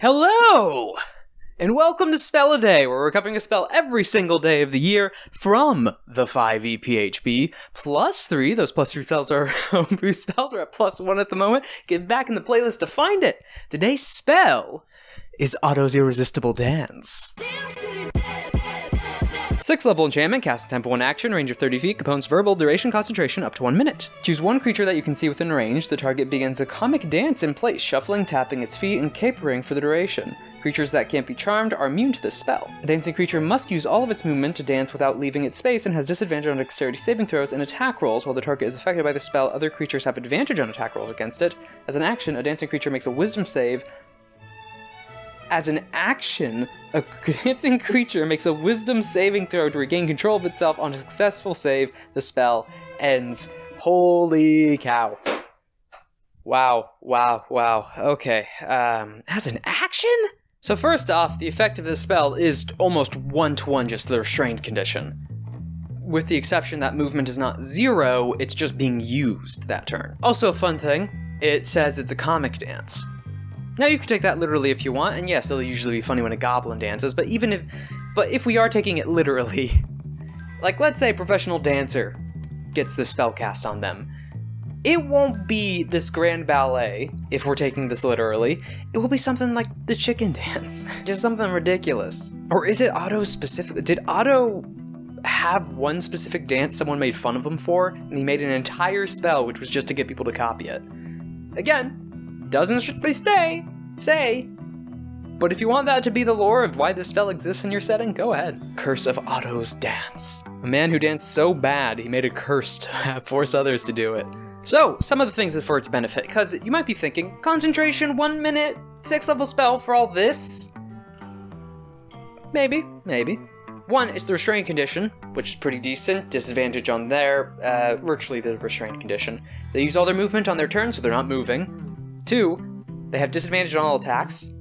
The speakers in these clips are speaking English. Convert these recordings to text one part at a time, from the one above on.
Hello! And welcome to Spell a Day, where we're covering a spell every single day of the year from the 5e PHP. +3, those +3 spells are homebrew spells, we're at +1 at the moment. Get back in the playlist to find it. Today's spell is Otto's Irresistible Dance. 6th level enchantment, cast tempo 1 action, range of 30 feet, components verbal, duration concentration up to 1 minute. Choose one creature that you can see within range. The target begins a comic dance in place, shuffling, tapping its feet, and capering for the duration. Creatures that can't be charmed are immune to this spell. A dancing creature must use all of its movement to dance without leaving its space and has disadvantage on dexterity saving throws and attack rolls. While the target is affected by the spell, other creatures have advantage on attack rolls against it. As an action, a dancing creature makes a wisdom save. As an action, a dancing creature makes a wisdom saving throw to regain control of itself. On a successful save, the spell ends. Holy cow. Wow. Okay, as an action? So first off, the effect of this spell is almost one-to-one just the restrained condition. With the exception that movement is not 0, it's just being used that turn. Also a fun thing, it says it's a comic dance. Now you can take that literally if you want, and yes, it'll usually be funny when a goblin dances, but if we are taking it literally, like let's say a professional dancer gets this spell cast on them, it won't be this grand ballet, if we're taking this literally. It will be something like the chicken dance. Just something ridiculous. Or is it Otto specific? Did Otto have one specific dance someone made fun of him for, and he made an entire spell which was just to get people to copy it? Again, doesn't strictly say, but if you want that to be the lore of why this spell exists in your setting, go ahead. Curse of Otto's Dance. A man who danced so bad, he made a curse to force others to do it. So, some of the things for its benefit, because you might be thinking, concentration, 1 minute, 6th level spell for all this? Maybe. 1 is the restrained condition, which is pretty decent. Disadvantage on their, virtually the restrained condition. They use all their movement on their turn, so they're not moving. 2, they have disadvantage on all attacks.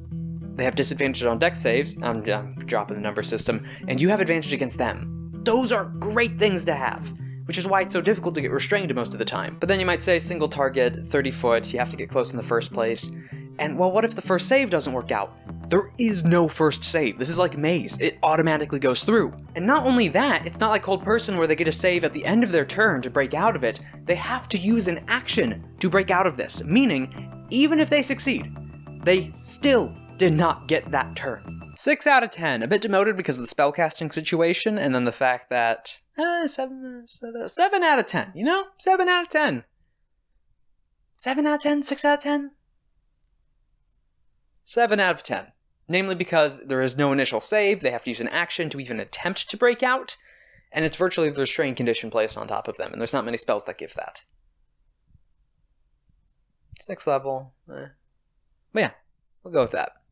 They have disadvantage on dex saves. I'm dropping the number system. And you have advantage against them. Those are great things to have, which is why it's so difficult to get restrained most of the time. But then you might say single target, 30 foot, you have to get close in the first place. And well, what if the first save doesn't work out? There is no first save. This is like Maze. It automatically goes through. And not only that, it's not like Cold Person where they get a save at the end of their turn to break out of it. They have to use an action to break out of this, meaning even if they succeed, they still did not get that turn. 6 out of 10, a bit demoted because of the spellcasting situation, and then the fact that 7 out of 10, you know? 7 out of 10. 7 out of 10, 6 out of 10? 7 out of 10. Namely because there is no initial save, they have to use an action to even attempt to break out, and it's virtually the restrained condition placed on top of them, and there's not many spells that give that. 6th level, But yeah, we'll go with that.